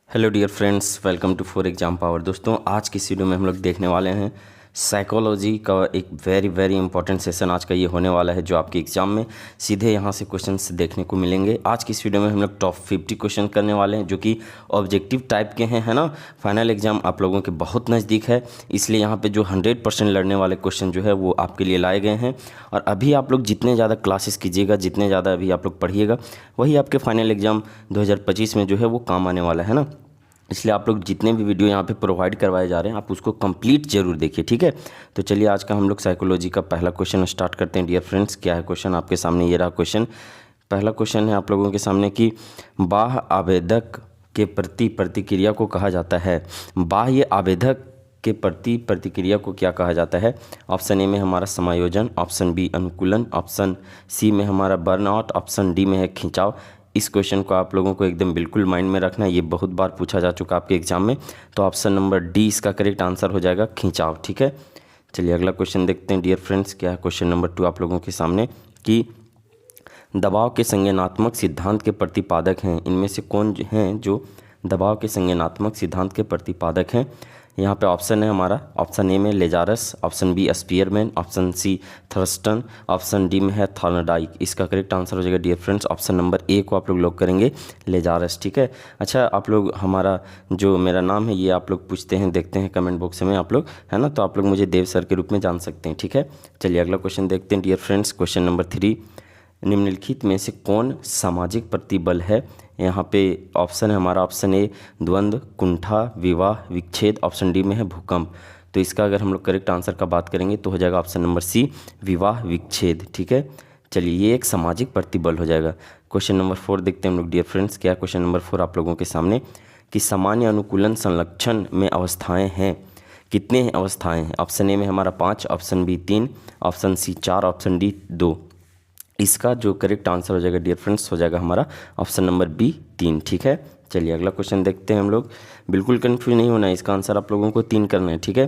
Hello dear friends, welcome to for exam power. दोस्तों, आज की इस वीडियो में हम लोग देखने वाले हैं साइकोलॉजी का एक वेरी इंपॉर्टेंट सेशन आज का ये होने वाला है, जो आपके एग्जाम में सीधे यहाँ से क्वेश्चंस देखने को मिलेंगे। आज की इस वीडियो में हम लोग टॉप 50 क्वेश्चन करने वाले हैं, जो कि ऑब्जेक्टिव टाइप के हैं, है ना। फाइनल एग्जाम आप लोगों के बहुत नज़दीक है, इसलिए यहाँ पे जो 100% लड़ने वाले क्वेश्चन जो है वो आपके लिए लाए गए हैं। और अभी आप लोग जितने ज़्यादा क्लासेस कीजिएगा, जितने ज़्यादा अभी आप लोग पढ़िएगा, वही आपके फाइनल एग्जाम 2025 में जो है वो काम आने वाला है ना। इसलिए आप लोग जितने भी वीडियो यहाँ पे प्रोवाइड करवाए जा रहे हैं, आप उसको कंप्लीट जरूर देखिए, ठीक है। तो चलिए आज का हम लोग साइकोलॉजी का पहला क्वेश्चन स्टार्ट करते हैं। डियर फ्रेंड्स, क्या है क्वेश्चन आपके सामने? ये रहा क्वेश्चन। पहला क्वेश्चन है आप लोगों के सामने कि बाह्य आवेदक के प्रति प्रतिक्रिया को कहा जाता है। बाह्य आवेदक के प्रति प्रतिक्रिया को क्या कहा जाता है? ऑप्शन ए में हमारा समायोजन, ऑप्शन बी अनुकूलन, ऑप्शन सी में हमारा बर्नआउट, ऑप्शन डी में है खिंचाव। इस क्वेश्चन को आप लोगों को एकदम बिल्कुल माइंड में रखना है, ये बहुत बार पूछा जा चुका आपके एग्जाम में। तो ऑप्शन नंबर डी इसका करेक्ट आंसर हो जाएगा, खिंचाव, ठीक है। चलिए अगला क्वेश्चन देखते हैं डियर फ्रेंड्स। क्या है क्वेश्चन नंबर 2 आप लोगों के सामने कि दबाव के संज्ञानात्मक सिद्धांत के प्रतिपादक हैं। इनमें से कौन हैं जो दबाव के संज्ञानात्मक सिद्धांत के प्रतिपादक हैं? यहाँ पे ऑप्शन है हमारा, ऑप्शन ए में Lazarus, option B Spearman, option C Thurstone, option D में है थॉर्नडाइक। इसका करेक्ट आंसर हो जाएगा dear friends option number A को आप लोग लॉक करेंगे, लेजारस, ठीक है। अच्छा, आप लोग हमारा जो मेरा नाम है ये आप लोग पूछते हैं, देखते हैं कमेंट बॉक्स में आप लोग, है ना। तो आप लोग मुझे देव सर के रूप में जान सकते हैं, ठीक है। चलिए अगला क्वेश्चन देखते हैं डियर फ्रेंड्स। क्वेश्चन नंबर 3, निम्नलिखित में से कौन सामाजिक प्रतिबल है? यहाँ पे ऑप्शन है हमारा, ऑप्शन ए द्वंद्व, कुंठा, विवाह, विच्छेद, ऑप्शन डी में है भूकंप। तो इसका अगर हम लोग करेक्ट आंसर का बात करेंगे तो हो जाएगा ऑप्शन नंबर सी, विवाह विच्छेद, ठीक है। चलिए ये एक सामाजिक प्रतिबल हो जाएगा। क्वेश्चन नंबर 4 देखते हैं हम लोग डियर फ्रेंड्स। क्या क्वेश्चन नंबर 4 आप लोगों के सामने कि सामान्य अनुकूलन संलक्षण में अवस्थाएँ हैं। कितने हैं अवस्थाएँ हैं? ऑप्शन ए में हमारा 5, option B 3, option C 4, option D 2। इसका जो करेक्ट आंसर हो जाएगा डियर फ्रेंड्स हो जाएगा हमारा ऑप्शन नंबर बी 3, ठीक है। चलिए अगला क्वेश्चन देखते हैं हम लोग। बिल्कुल कंफ्यूज नहीं होना है, इसका आंसर आप लोगों को 3 करना है, ठीक है।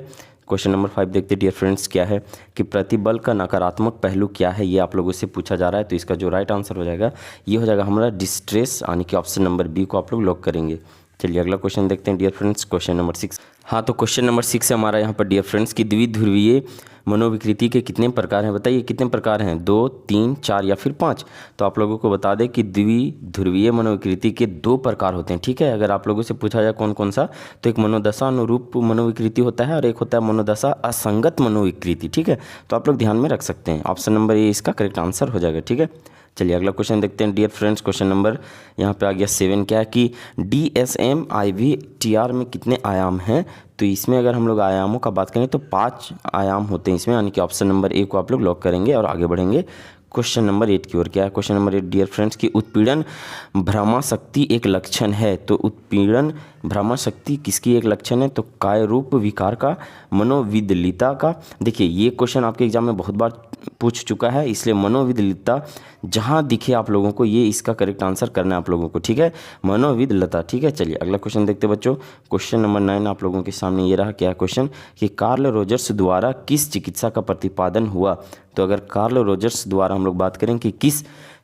क्वेश्चन नंबर 5 देखते हैं डियर फ्रेंड्स। क्या है कि प्रतिबल का नकारात्मक पहलू क्या है, ये आप लोगों से पूछा जा रहा है। तो इसका जो राइट आंसर हो जाएगा ये हो जाएगा हमारा डिस्ट्रेस, यानी कि ऑप्शन नंबर बी को आप लोग लॉक करेंगे। चलिए अगला क्वेश्चन देखते हैं डियर फ्रेंड्स। क्वेश्चन नंबर 6, हाँ, तो क्वेश्चन नंबर 6 है हमारा यहाँ पर डियर फ्रेंड्स कि द्विध्रुवीय मनोविकृति के कितने प्रकार हैं? बताइए कितने प्रकार हैं, 2, 3, 4 या फिर 5? तो आप लोगों को बता दें कि द्विध्रुवीय मनोविकृति के 2 प्रकार होते हैं, ठीक है। अगर आप लोगों से पूछा जाए कौन कौन सा, तो एक मनोदशा अनुरूप मनोविकृति होता है और एक होता है मनोदशा असंगत मनोविकृति, ठीक है। तो आप लोग ध्यान में रख सकते हैं, ऑप्शन नंबर ए इसका करेक्ट आंसर हो जाएगा, ठीक है। चलिए अगला क्वेश्चन देखते हैं डियर फ्रेंड्स। क्वेश्चन नंबर यहाँ पे आ गया 7। क्या है कि DSM IVTR में कितने आयाम हैं? तो इसमें अगर हम लोग आयामों का बात करें तो 5 आयाम होते हैं इसमें, यानी कि ऑप्शन नंबर ए को आप लोग लॉक करेंगे और आगे बढ़ेंगे क्वेश्चन नंबर 8 की ओर। क्या है क्वेश्चन नंबर 8 डियर फ्रेंड्स कि उत्पीड़न भ्रमाशक्ति एक लक्षण है। तो उत्पीड़न भ्रमाशक्ति किसकी एक लक्षण है? तो काय रूप विकार का, मनोविदलिता का। देखिए ये क्वेश्चन आपके एग्जाम में बहुत बार पूछ चुका है, इसलिए मनोविदलिता जहाँ दिखे आप लोगों को ये इसका करेक्ट आंसर करना है आप लोगों को, ठीक है, मनोविदलता, ठीक है। चलिए अगला क्वेश्चन देखते हैं बच्चों। क्वेश्चन नंबर 9 आप लोगों के सामने ये रहा। क्या क्वेश्चन कि कार्ल रोजर्स द्वारा किस चिकित्सा का प्रतिपादन हुआ? तो अगर कार्ल रोजर्स द्वारा हम लोग बात करें कि किस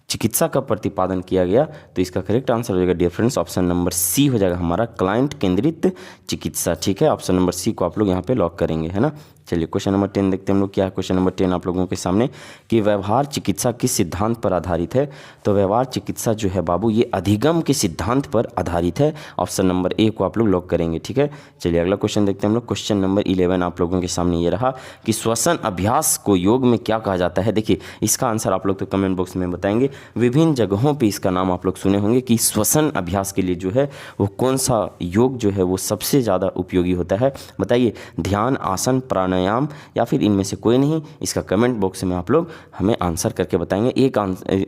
चिकित्सा का प्रतिपादन किया गया, तो इसका करेक्ट आंसर हो जाएगा dear friends option number C हो जाएगा हमारा, क्लाइंट केंद्रित चिकित्सा, ठीक है। ऑप्शन नंबर सी को आप लोग यहाँ पे लॉक करेंगे, है ना। चलिए क्वेश्चन नंबर 10 देखते हैं हम लोग। क्या है क्वेश्चन नंबर 10 आप लोगों के सामने कि व्यवहार चिकित्सा किस सिद्धांत पर आधारित है? तो व्यवहार चिकित्सा जो है बाबू ये अधिगम के सिद्धांत पर आधारित है। ऑप्शन नंबर ए को आप लोग लॉक करेंगे, ठीक है। चलिए अगला क्वेश्चन देखते हैं हम लोग। क्वेश्चन नंबर 11 आप लोगों के सामने ये रहा कि श्वसन अभ्यास को योग में क्या कहा जाता है? देखिए इसका आंसर आप लोग तो कमेंट बॉक्स में बताएंगे। विभिन्न जगहों पर इसका नाम आप लोग सुने होंगे कि श्वसन अभ्यास के लिए जो है वो कौन सा योग जो है वो सबसे ज़्यादा उपयोगी होता है? बताइए, ध्यान, आसन, प्राणायाम या फिर इनमें से कोई नहीं? इसका कमेंट बॉक्स में आप लोग हमें आंसर करके बताएंगे। एक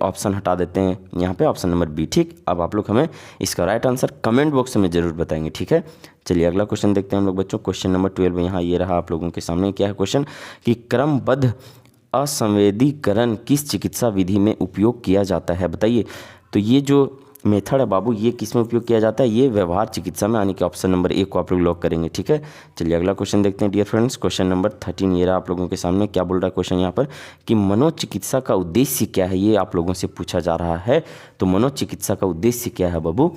ऑप्शन हटा देते हैं यहाँ पे, ऑप्शन नंबर बी, ठीक। अब आप लोग हमें इसका राइट आंसर कमेंट बॉक्स में जरूर बताएंगे, ठीक है। चलिए अगला क्वेश्चन देखते हैं हम लोग बच्चों। क्वेश्चन नंबर 12 यहाँ ये रहा आप लोगों के सामने। क्या है क्वेश्चन कि क्रमबद्ध असंवेदीकरण किस चिकित्सा विधि में उपयोग किया जाता है? बताइए, तो ये जो मेथड है बाबू ये किस में उपयोग किया जाता है? ये व्यवहार चिकित्सा में, यानी कि ऑप्शन नंबर ए को आप लोग लॉक करेंगे, ठीक है। चलिए अगला क्वेश्चन देखते हैं डियर फ्रेंड्स। क्वेश्चन नंबर 13 ये रहा आप लोगों के सामने। क्या बोल रहा है क्वेश्चन यहाँ पर कि मनोचिकित्सा का उद्देश्य क्या है? ये आप लोगों से पूछा जा रहा है। तो मनोचिकित्सा का उद्देश्य क्या है बाबू?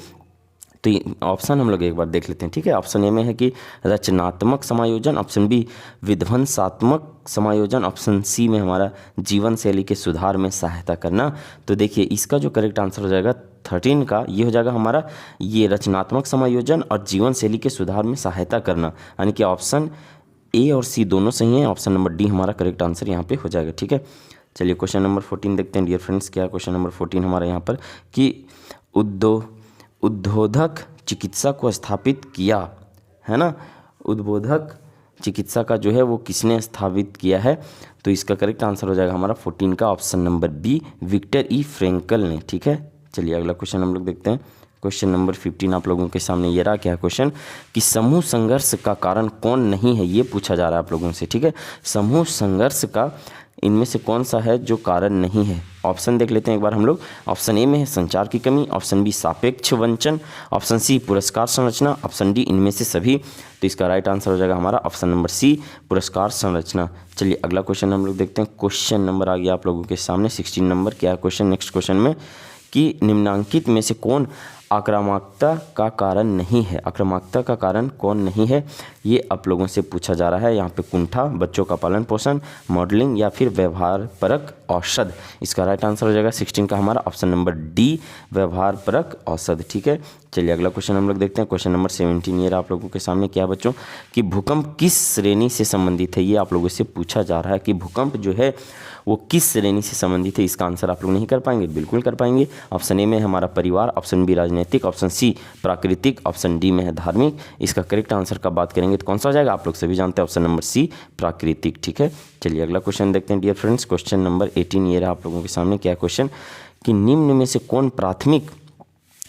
तो ये ऑप्शन हम लोग एक बार देख लेते हैं, ठीक है। ऑप्शन ए में है कि रचनात्मक समायोजन, ऑप्शन बी विध्वंसात्मक समायोजन, ऑप्शन सी में हमारा जीवन शैली के सुधार में सहायता करना। तो देखिए इसका जो करेक्ट आंसर हो जाएगा 13 का, ये हो जाएगा हमारा ये रचनात्मक समायोजन और जीवन शैली के सुधार में सहायता करना, यानी कि ऑप्शन ए और सी दोनों सही हैं। ऑप्शन नंबर डी हमारा करेक्ट आंसर यहाँ पे हो जाएगा, ठीक है। चलिए क्वेश्चन नंबर 14 देखते हैं डियर फ्रेंड्स। क्या क्वेश्चन नंबर 14 हमारा यहाँ पर कि उद्बोधक चिकित्सा को स्थापित किया, है ना। उद्बोधक चिकित्सा का जो है वो किसने स्थापित किया है, तो इसका करेक्ट आंसर हो जाएगा हमारा 14 का ऑप्शन नंबर बी, विक्टर ई फ्रेंकल ने, ठीक है। चलिए अगला क्वेश्चन हम लोग देखते हैं। क्वेश्चन नंबर 15 आप लोगों के सामने ये रहा। क्या क्वेश्चन कि समूह संघर्ष का कारण कौन नहीं है, ये पूछा जा रहा है आप लोगों से, ठीक है। समूह संघर्ष का इनमें से कौन सा है जो कारण नहीं है। ऑप्शन देख लेते हैं एक बार हम लोग। ऑप्शन ए में है संचार की कमी, ऑप्शन बी सापेक्ष वंचन, ऑप्शन सी पुरस्कार संरचना, ऑप्शन डी इनमें से सभी। तो इसका राइट आंसर हो जाएगा हमारा ऑप्शन नंबर सी, पुरस्कार संरचना। चलिए अगला क्वेश्चन हम लोग देखते हैं। क्वेश्चन नंबर आ गया आप लोगों के सामने 16 नंबर। क्या क्वेश्चन नेक्स्ट क्वेश्चन में कि निम्नांकित में से कौन आक्रामकता का कारण नहीं है, आक्रामकता का कारण कौन नहीं है, ये आप लोगों से पूछा जा रहा है। यहाँ पे कुंठा, बच्चों का पालन पोषण, मॉडलिंग या फिर व्यवहार परक औषध। इसका राइट आंसर हो जाएगा 16 का हमारा ऑप्शन नंबर डी, व्यवहार परक औषध, ठीक है। चलिए अगला क्वेश्चन हम लोग देखते हैं। क्वेश्चन नंबर 17 ये आप लोगों के सामने। क्या बच्चों कि भूकंप किस श्रेणी से संबंधित है, ये आप लोगों से पूछा जा रहा है कि भूकंप जो है वो किस श्रेणी से संबंधित है। इसका आंसर आप लोग नहीं कर पाएंगे, बिल्कुल कर पाएंगे। ऑप्शन ए में है हमारा परिवार, ऑप्शन बी राजनीतिक, ऑप्शन सी प्राकृतिक, ऑप्शन डी में है धार्मिक। इसका करेक्ट आंसर का बात करेंगे तो कौन सा हो जाएगा, आप लोग सभी जानते हैं ऑप्शन नंबर सी, प्राकृतिक, ठीक है। चलिए अगला क्वेश्चन देखते हैं डियर फ्रेंड्स। क्वेश्चन नंबर 18 ये रहा आप लोगों के सामने। क्या क्वेश्चन कि निम्न में से कौन प्राथमिक,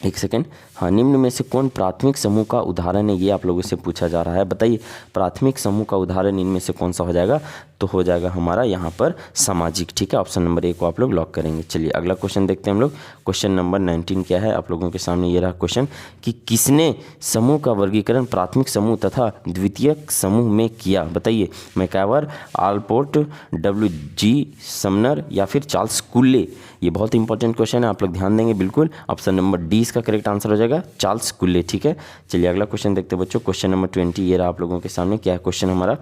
एक सेकेंड, हाँ, निम्न में से कौन प्राथमिक समूह का उदाहरण है, ये आप लोगों से पूछा जा रहा है। बताइए प्राथमिक समूह का उदाहरण इनमें से कौन सा हो जाएगा, तो हो जाएगा हमारा यहाँ पर सामाजिक, ठीक है। ऑप्शन नंबर ए को आप लोग लॉक करेंगे। चलिए अगला क्वेश्चन देखते हैं हम लोग। क्वेश्चन नंबर 19 क्या है आप लोगों के सामने ये रहा क्वेश्चन कि किसने समूह का वर्गीकरण प्राथमिक समूह तथा द्वितीयक समूह में किया। बताइए मैकआवर, आलपोर्ट, WG समनर या फिर चार्ल्स कुल्ले। ये बहुत इंपॉर्टेंट क्वेश्चन है, आप लोग ध्यान देंगे बिल्कुल। ऑप्शन नंबर डी इसका करेक्ट आंसर हो जाएगा, चार्ल्स कुल्ले, ठीक है। चलिए अगला क्वेश्चन देखते हैं बच्चों। क्वेश्चन नंबर 20 ये रहा आप लोगों के सामने। क्या है क्वेश्चन हमारा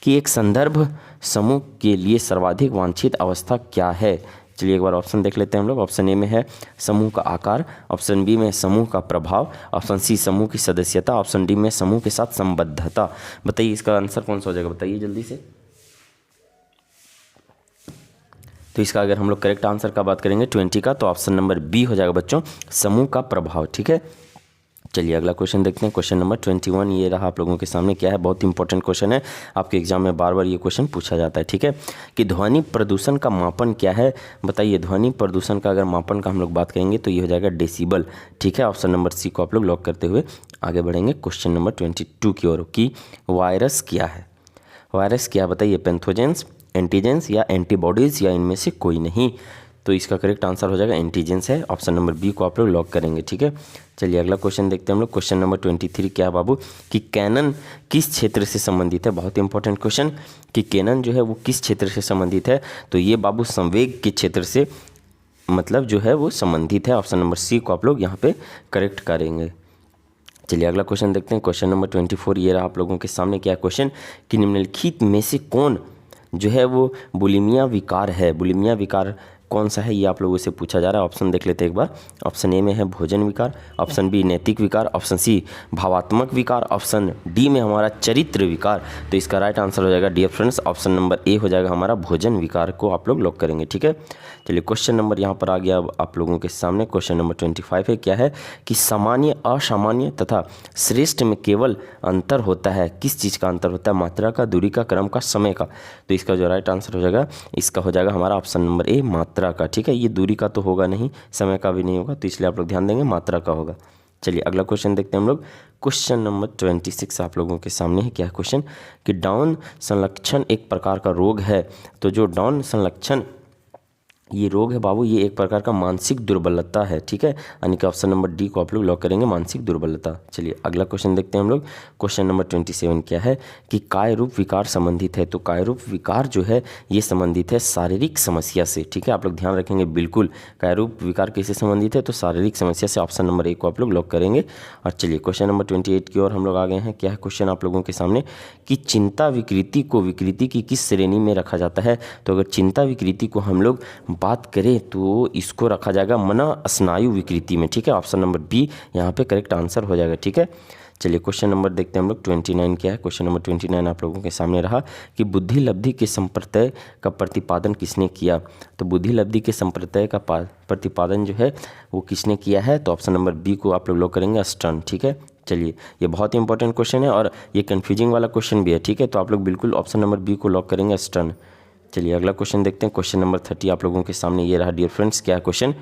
कि एक संदर्भ समूह के लिए सर्वाधिक वांछित अवस्था क्या है। चलिए एक बार ऑप्शन देख लेते हैं हम लोग। ऑप्शन ए में है समूह का आकार, ऑप्शन बी में समूह का प्रभाव, ऑप्शन सी समूह की सदस्यता, ऑप्शन डी में समूह के साथ संबद्धता। बताइए इसका आंसर कौन सा हो जाएगा, बताइए जल्दी से। तो इसका अगर हम लोग करेक्ट आंसर का बात करेंगे 20 का, तो ऑप्शन नंबर बी हो जाएगा बच्चों, समूह का प्रभाव, ठीक है। चलिए अगला क्वेश्चन देखते हैं। क्वेश्चन नंबर 21 ये रहा आप लोगों के सामने। क्या है, बहुत इंपॉर्टेंट क्वेश्चन है, आपके एग्जाम में बार बार ये क्वेश्चन पूछा जाता है, ठीक है। कि ध्वनि प्रदूषण का मापन क्या है। बताइए ध्वनि प्रदूषण का अगर मापन का हम लोग बात करेंगे तो ये हो जाएगा डेसिबल, ठीक है। ऑप्शन नंबर सी को आप लोग लॉक करते हुए आगे बढ़ेंगे क्वेश्चन नंबर 22 की ओर। कि वायरस क्या है, वायरस क्या, बताइए पैथोजेंस, एंटीजेंस या एंटीबॉडीज़ या इनमें से कोई नहीं। तो इसका करेक्ट आंसर हो जाएगा एंटीजेंस है। ऑप्शन नंबर बी को आप लोग लॉक करेंगे, ठीक है। चलिए अगला क्वेश्चन देखते हैं हम लोग। क्वेश्चन नंबर 23 क्या है बाबू कि कैनन किस क्षेत्र से संबंधित है। बहुत इंपॉर्टेंट क्वेश्चन कि कैनन जो है वो किस क्षेत्र से संबंधित है। तो ये बाबू संवेग के क्षेत्र से मतलब जो है वो संबंधित है। ऑप्शन नंबर सी को आप लोग यहाँ पे करेक्ट करेंगे। चलिए अगला क्वेश्चन देखते हैं। क्वेश्चन नंबर 24 ये रहा आप लोगों के सामने। क्या क्वेश्चन कि निम्नलिखित में से कौन जो है वो बुलिमिया विकार है। बुलिमिया विकार कौन सा है, ये आप लोगों से पूछा जा रहा है। ऑप्शन देख लेते हैं एक बार। ऑप्शन ए में है भोजन विकार, ऑप्शन बी नैतिक विकार, ऑप्शन सी भावात्मक विकार, ऑप्शन डी में हमारा चरित्र विकार। तो इसका राइट आंसर हो जाएगा dear friends, option number A हो जाएगा हमारा भोजन विकार को आप लोग लॉक करेंगे, ठीक है। चलिए क्वेश्चन नंबर यहाँ पर आ गया आप लोगों के सामने। क्वेश्चन नंबर 25 है। क्या है कि सामान्य, असामान्य तथा श्रेष्ठ में केवल अंतर होता है। किस चीज़ का अंतर होता है, मात्रा का, दूरी का, क्रम का, समय का। तो इसका जो राइट आंसर हो जाएगा इसका हो जाएगा हमारा ऑप्शन नंबर ए, मात्रा का, ठीक है। ये दूरी का तो होगा नहीं, समय का भी नहीं होगा, तो इसलिए आप लोग ध्यान देंगे मात्रा का होगा। चलिए अगला क्वेश्चन देखते हैं हम लोग। क्वेश्चन नंबर 26 आप लोगों के सामने है। क्या है क्वेश्चन कि डाउन संलक्षण एक प्रकार का रोग है। तो जो डाउन संलक्षण ये रोग है बाबू, ये एक प्रकार का मानसिक दुर्बलता है, ठीक है। यानी कि ऑप्शन नंबर डी को आप लोग लॉक करेंगे, मानसिक दुर्बलता। चलिए अगला क्वेश्चन देखते हैं हम लोग। क्वेश्चन नंबर 27 क्या है कि काय रूप विकार संबंधित है। तो काय रूप विकार जो है ये संबंधित है शारीरिक समस्या से, ठीक है। आप लोग ध्यान रखेंगे बिल्कुल, काय रूप विकार किससे संबंधित है, तो शारीरिक समस्या से। ऑप्शन नंबर ए को आप लोग लॉक करेंगे। और चलिए क्वेश्चन नंबर 28 की ओर हम लोग आ गए हैं। क्या है क्वेश्चन आप लोगों के सामने कि चिंता विकृति को विकृति की किस श्रेणी में रखा जाता है। तो अगर चिंता विकृति को हम लोग बात करें तो इसको रखा जाएगा मनस्नायु विकृति में, ठीक है। ऑप्शन नंबर बी यहाँ पे करेक्ट आंसर हो जाएगा, ठीक है। चलिए क्वेश्चन नंबर देखते हैं हम लोग 29 क्या है। क्वेश्चन नंबर 29 आप लोगों के सामने रहा कि बुद्धि लब्धि के संप्रत्यय का प्रतिपादन किसने किया। तो बुद्धि लब्धि के संप्रत्यय का प्रतिपादन जो है वो किसने किया है, तो ऑप्शन नंबर बी को आप लोग लॉक करेंगे, स्टर्न, ठीक है। चलिए ये बहुत ही इंपॉर्टेंट क्वेश्चन है और ये कन्फ्यूजिंग वाला क्वेश्चन भी है, ठीक है। तो आप लोग बिल्कुल ऑप्शन नंबर बी को लॉक करेंगे, स्टर्न। चलिए अगला क्वेश्चन देखते हैं। क्वेश्चन नंबर 30 आप लोगों के सामने ये रहा डियर फ्रेंड्स। क्या क्वेश्चन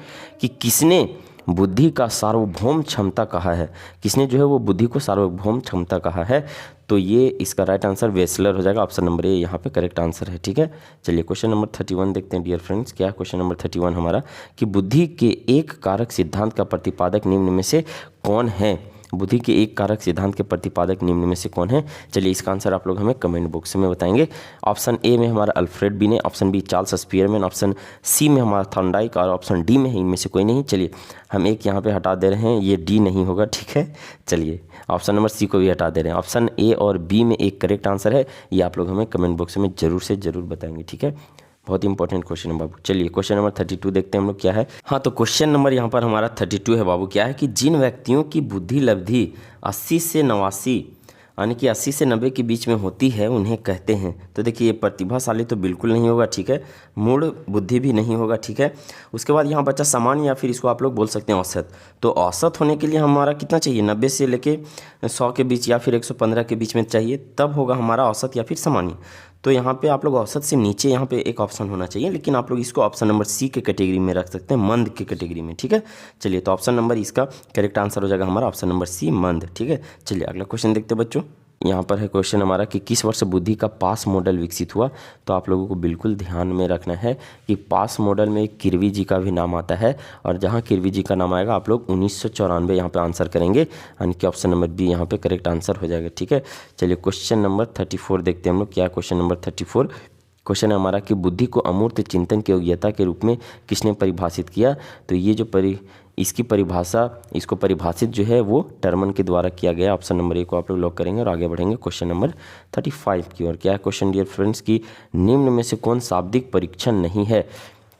कि किसने बुद्धि का सार्वभौम क्षमता कहा है। किसने जो है वो बुद्धि को सार्वभौम क्षमता कहा है। तो ये इसका राइट आंसर वेस्लर हो जाएगा। ऑप्शन नंबर ए यहाँ पे करेक्ट आंसर है, ठीक है। चलिए क्वेश्चन नंबर 31 देखते हैं डियर फ्रेंड्स। क्या क्वेश्चन नंबर 31 हमारा कि बुद्धि के एक कारक सिद्धांत का प्रतिपादक निम्न में से कौन है। बुद्धि के एक कारक सिद्धांत के प्रतिपादक निम्न में से कौन है। चलिए इसका आंसर आप लोग हमें कमेंट बॉक्स में बताएंगे। ऑप्शन ए में हमारा Alfred Binet, option B Charles Spearman, option C में हमारा थॉर्नडाइक और ऑप्शन डी में है इनमें से कोई नहीं। चलिए हम एक यहाँ पे हटा दे रहे हैं, ये डी नहीं होगा, ठीक है। चलिए ऑप्शन नंबर सी को भी हटा दे रहे हैं। ऑप्शन ए और बी में एक करेक्ट आंसर है, ये आप लोग हमें कमेंट बॉक्स में ज़रूर से ज़रूर बताएंगे, ठीक है। बहुत इंपॉर्टेंट क्वेश्चन है बाबू। चलिए क्वेश्चन नंबर 32 देखते हैं हम लोग क्या है। हाँ तो क्वेश्चन नंबर यहाँ पर हमारा 32 है बाबू। क्या है कि जिन व्यक्तियों की बुद्धि लब्धि 80 से 89 यानी कि 80 से 90 के बीच में होती है उन्हें कहते हैं। तो देखिए ये प्रतिभाशाली तो बिल्कुल नहीं होगा, ठीक है। मूढ़ बुद्धि भी नहीं होगा, ठीक है। उसके बाद यहाँ बच्चा सामान्य या फिर इसको आप लोग बोल सकते हैं औसत। तो औसत होने के लिए हमारा कितना चाहिए, 90 से लेके 100 के बीच या फिर 115 के बीच में चाहिए, तब होगा हमारा औसत या फिर सामान्य। तो यहाँ पे आप लोग औसत से नीचे यहाँ पे एक ऑप्शन होना चाहिए, लेकिन आप लोग इसको ऑप्शन नंबर सी के कैटेगरी में रख सकते हैं, मंद के कैटेगरी में, ठीक है। चलिए तो ऑप्शन नंबर इसका करेक्ट आंसर हो जाएगा हमारा ऑप्शन नंबर सी, मंद, ठीक है। चलिए अगला क्वेश्चन देखते हैं बच्चों। यहाँ पर है क्वेश्चन हमारा कि किस वर्ष बुद्धि का पास मॉडल विकसित हुआ। तो आप लोगों को बिल्कुल ध्यान में रखना है कि पास मॉडल में किरवी जी का भी नाम आता है, और जहाँ किरवी जी का नाम आएगा आप लोग 1994 यहाँ पे आंसर करेंगे, यानी कि ऑप्शन नंबर बी यहाँ पे करेक्ट आंसर हो जाएगा, ठीक है। चलिए क्वेश्चन नंबर 34 देखते हैं हम लोग। क्या क्वेश्चन नंबर 34 क्वेश्चन है हमारा कि बुद्धि को अमूर्त चिंतन की योग्यता के रूप में किसने परिभाषित किया। तो ये जो इसकी परिभाषा, इसको परिभाषित जो है वो टर्मन के द्वारा किया गया। ऑप्शन नंबर ए को आप लोग लॉक करेंगे और आगे बढ़ेंगे क्वेश्चन नंबर 35 की ओर। क्या है क्वेश्चन डियर फ्रेंड्स की निम्न में से कौन शाब्दिक परीक्षण नहीं है।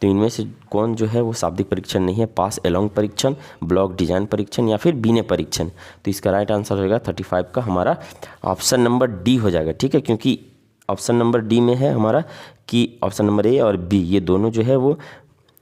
तो इनमें से कौन जो है वो शाब्दिक परीक्षण नहीं है, पास एलोंग परीक्षण, ब्लॉक डिजाइन परीक्षण या फिर बीने परीक्षण। तो इसका राइट आंसर होगा 35 का हमारा ऑप्शन नंबर डी हो जाएगा, ठीक है। क्योंकि ऑप्शन नंबर डी में है हमारा कि ऑप्शन नंबर ए और बी ये दोनों जो है वो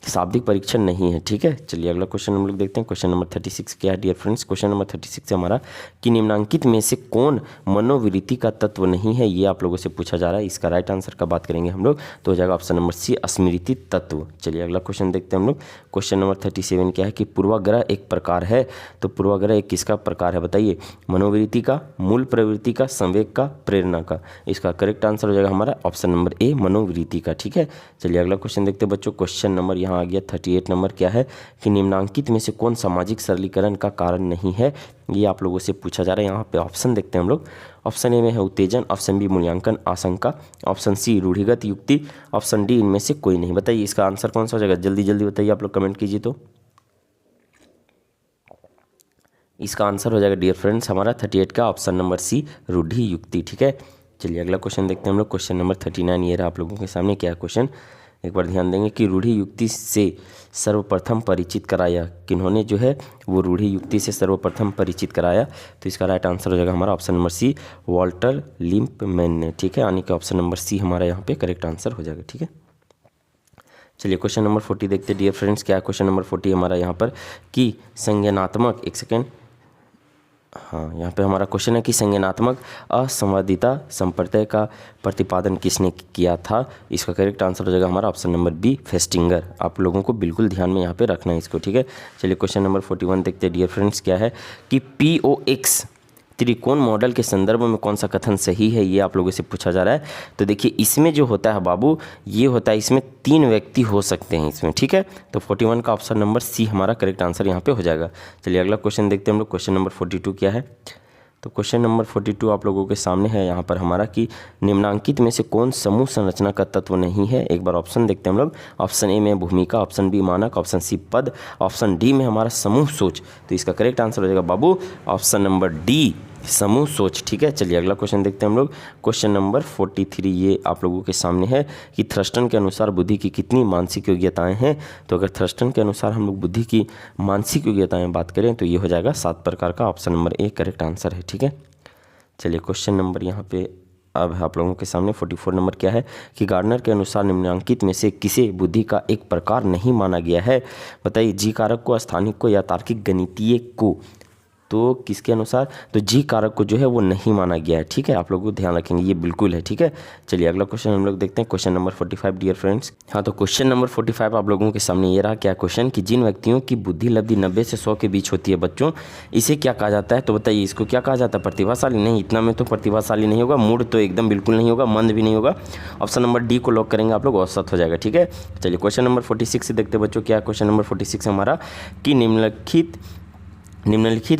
शाब्दिक परीक्षण नहीं है, ठीक है। चलिए अगला क्वेश्चन हम लोग देखते हैं। क्वेश्चन नंबर 36 क्या है डियर फ्रेंड्स। क्वेश्चन नंबर 36 से हमारा कि निम्नांकित में से कौन मनोवृत्ति का तत्व नहीं है, ये आप लोगों से पूछा जा रहा है। इसका राइट आंसर का बात करेंगे हम लोग तो हो जाएगा ऑप्शन नंबर सी, स्मृति तत्व। चलिए अगला क्वेश्चन देखते हैं हम लोग। क्वेश्चन नंबर 37 क्या है कि पूर्वाग्रह एक प्रकार है। तो पूर्वाग्रह एक किसका प्रकार है बताइए, मनोवृत्ति का, मूल प्रवृत्ति का, संवेग का, प्रेरणा का। इसका करेक्ट आंसर हो जाएगा हमारा ऑप्शन नंबर ए, मनोवृत्ति का, ठीक है। चलिए अगला क्वेश्चन देखते हैं बच्चों। क्वेश्चन नंबर यहाँ आ गया 38 नंबर। क्या है कि निम्नांकित में से कौन सामाजिक सरलीकरण का कारण नहीं है, ये आप लोगों से पूछा जा रहा है। यहाँ पे ऑप्शन देखते हैं हम लोग। ऑप्शन ए में है उत्तेजन, ऑप्शन बी मूल्यांकन आशंका, ऑप्शन सी रूढ़िगत युक्ति, ऑप्शन डी इनमें से कोई नहीं। बताइए इसका आंसर कौन सा हो जाएगा, जल्दी जल्दी बताइए आप लोग कमेंट कीजिए। तो इसका आंसर हो जाएगा डियर फ्रेंड्स हमारा 38 का ऑप्शन नंबर सी, रूढ़ि युक्ति, ठीक है। चलिए अगला क्वेश्चन देखते हैं हम लोग। क्वेश्चन नंबर 39 ये रहा आप लोगों के सामने। क्या क्वेश्चन, एक बार ध्यान देंगे कि रूढ़ि युक्ति से सर्वप्रथम परिचित कराया, किन्होंने जो है वो रूढ़ि युक्ति से सर्वप्रथम परिचित कराया। तो इसका राइट आंसर हो जाएगा हमारा ऑप्शन नंबर सी, वॉल्टर लिम्पमैन ने, ठीक है। यानी कि ऑप्शन नंबर सी हमारा यहाँ पे करेक्ट आंसर हो जाएगा, ठीक है। चलिए क्वेश्चन नंबर 40 देखते हैं डियर फ्रेंड्स। क्या है क्वेश्चन नंबर 40 हमारा यहाँ पर कि संज्ञानात्मक, एक सेकेंड, हाँ यहाँ पे हमारा क्वेश्चन है कि संज्ञानात्मक असंवादिता संप्रत्यय का प्रतिपादन किसने किया था। इसका करेक्ट आंसर हो जाएगा हमारा ऑप्शन नंबर बी, फेस्टिंगर। आप लोगों को बिल्कुल ध्यान में यहाँ पे रखना है इसको, ठीक है। चलिए क्वेश्चन नंबर 41 देखते हैं डियर फ्रेंड्स। क्या है कि POX त्रिकोण मॉडल के संदर्भ में कौन सा कथन सही है, ये आप लोगों से पूछा जा रहा है। तो देखिए इसमें जो होता है बाबू, ये होता है, इसमें 3 व्यक्ति हो सकते हैं इसमें, ठीक है। तो 41 का ऑप्शन नंबर सी हमारा करेक्ट आंसर यहाँ पे हो जाएगा। चलिए अगला क्वेश्चन देखते हैं हम लोग। क्वेश्चन नंबर 42 क्या है? तो क्वेश्चन नंबर 42 आप लोगों के सामने है यहाँ पर हमारा कि निम्नांकित में से कौन समूह संरचना का तत्व नहीं है। एक बार ऑप्शन देखते हैं हम लोग। ऑप्शन ए में भूमिका, ऑप्शन बी मानक, ऑप्शन सी पद, ऑप्शन डी में हमारा समूह सोच। तो इसका करेक्ट आंसर हो जाएगा बाबू ऑप्शन नंबर डी, समूह सोच, ठीक है। चलिए अगला क्वेश्चन देखते हैं हम लोग। क्वेश्चन नंबर 43 ये आप लोगों के सामने है कि थ्रस्टन के अनुसार बुद्धि की कितनी मानसिक योग्यताएं हैं। तो अगर थ्रस्टन के अनुसार हम लोग बुद्धि की मानसिक योग्यताएं बात करें तो ये हो जाएगा 7 प्रकार का। Option number A correct answer है, ठीक है। चलिए क्वेश्चन नंबर यहाँ पे अब आप लोगों के सामने 44 नंबर क्या है कि गार्डनर के अनुसार निम्नलिखित में से किसे बुद्धि का एक प्रकार नहीं माना गया है। बताइए, जी कारक को, स्थानिक को या तार्किक गणितीय को। तो किसके अनुसार? तो जी कारक को जो है वो नहीं माना गया है, ठीक है। आप लोगों को ध्यान रखेंगे, ये बिल्कुल है, ठीक है। चलिए अगला क्वेश्चन हम लोग देखते हैं। Question number 45 dear friends. हाँ, तो क्वेश्चन नंबर 45 आप लोगों के सामने ये रहा। क्या क्वेश्चन कि जिन व्यक्तियों की बुद्धि लब्धि 90 से 100 के बीच होती है बच्चों, इसे क्या कहा जाता है? तो बताइए इसको क्या कहा जाता है? प्रतिभाशाली? नहीं, इतना में तो प्रतिभाशाली नहीं होगा। मूड तो एकदम बिल्कुल नहीं होगा, मंद भी नहीं होगा। ऑप्शन नंबर डी को लॉक करेंगे आप लोग, औसत हो जाएगा, ठीक है। चलिए क्वेश्चन नंबर 46 से देखते हैं बच्चों। क्या क्वेश्चन नंबर 46 हमारा कि निम्नलिखित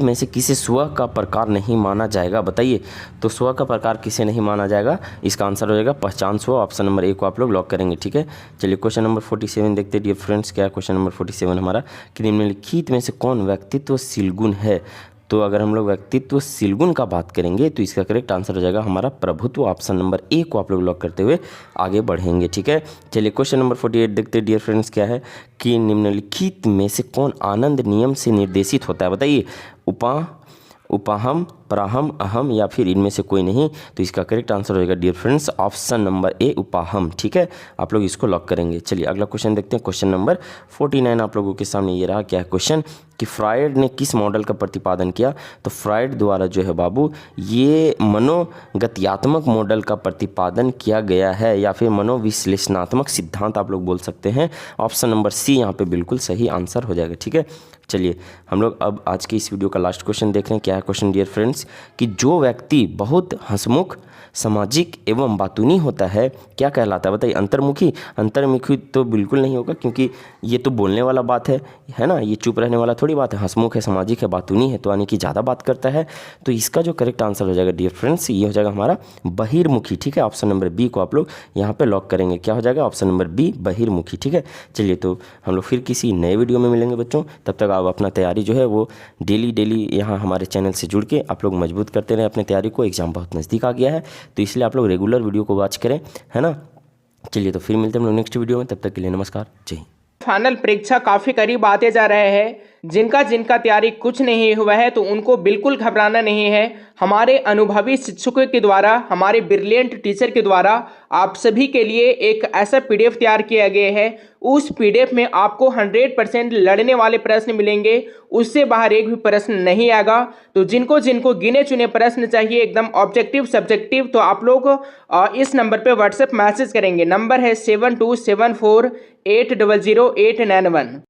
में से किसे स्व का प्रकार नहीं माना जाएगा। बताइए, तो स्व का प्रकार किसे नहीं माना जाएगा? इसका आंसर हो जाएगा पहचान स्व। ऑप्शन नंबर ए को आप लोग लॉक करेंगे, ठीक है। चलिए क्वेश्चन नंबर 47 देखते हैं डियर फ्रेंड्स। क्या क्वेश्चन नंबर 47 हमारा कि निम्नलिखित में से कौन व्यक्तित्वशील गुण है। तो अगर हम लोग व्यक्तित्वशील गुण का बात करेंगे तो इसका करेक्ट आंसर हो जाएगा हमारा प्रभुत्व। ऑप्शन नंबर ए को आप लोग लॉक करते हुए आगे बढ़ेंगे, ठीक है। चलिए क्वेश्चन नंबर 48 देखते हैं डियर फ्रेंड्स। क्या है कि निम्नलिखित में से कौन आनंद नियम से निर्देशित होता है। बताइए, उपाहम, पराहम, अहम या फिर इनमें से कोई नहीं। तो इसका करेक्ट आंसर हो जाएगा dear friends option number A, उपाहम, ठीक है। आप लोग इसको लॉक करेंगे। चलिए अगला क्वेश्चन देखते हैं। क्वेश्चन नंबर 49 आप लोगों के सामने ये रहा। क्या है क्वेश्चन कि फ्रायड ने किस मॉडल का प्रतिपादन किया। तो फ्रायड द्वारा जो है बाबू ये मनोगत्यात्मक मॉडल का प्रतिपादन किया गया है या फिर मनोविश्लेषणात्मक सिद्धांत आप लोग बोल सकते हैं। ऑप्शन नंबर सी यहाँ पे बिल्कुल सही आंसर हो जाएगा, ठीक है। चलिए हम लोग अब आज के इस वीडियो का लास्ट क्वेश्चन देख रहे हैं। क्या है क्वेश्चन डियर फ्रेंड्स कि जो व्यक्ति बहुत हंसमुख, सामाजिक एवं बातूनी होता है क्या कहलाता है। बताइए, अंतर्मुखी। अंतर्मुखी तो बिल्कुल नहीं होगा क्योंकि ये तो बोलने वाला बात है ना, ये चुप रहने वाला थोड़ी बात है। हंसमुख है, सामाजिक है, बातूनी है, तो यानी कि ज़्यादा बात करता है। तो इसका जो करेक्ट आंसर हो जाएगा डियर फ्रेंड्स ये हो जाएगा हमारा बहिर्मुखी, ठीक है। ऑप्शन नंबर बी को आप लोग यहाँ पे लॉक करेंगे। क्या हो जाएगा? ऑप्शन नंबर बी, बहिर्मुखी, ठीक है। चलिए तो हम लोग फिर किसी नए वीडियो में मिलेंगे बच्चों। तब तक आप अपना तैयारी जो है वो डेली यहाँ हमारे चैनल से जुड़ के आप लोग मजबूत करते रहें अपनी तैयारी को। एग्जाम बहुत नज़दीक आ गया है तो इसलिए आप लोग रेगुलर वीडियो को वॉच करें, है ना। चलिए तो फिर मिलते हैं हम लोग नेक्स्ट वीडियो में। तब तक के लिए नमस्कार, जय हिंद। फाइनल परीक्षा काफ़ी करीब आते जा रहे हैं। जिनका तैयारी कुछ नहीं हुआ है तो उनको बिल्कुल घबराना नहीं है। हमारे अनुभवी शिक्षकों के द्वारा, हमारे ब्रिलियंट टीचर के द्वारा आप सभी के लिए एक ऐसा PDF तैयार किया गया है। उस PDF में आपको 100% लड़ने वाले प्रश्न मिलेंगे, उससे बाहर एक भी प्रश्न नहीं आएगा। तो जिनको गिने चुने प्रश्न चाहिए एकदम ऑब्जेक्टिव सब्जेक्टिव, तो आप लोग इस नंबर पे व्हाट्सएप मैसेज करेंगे। नंबर है 7274800891।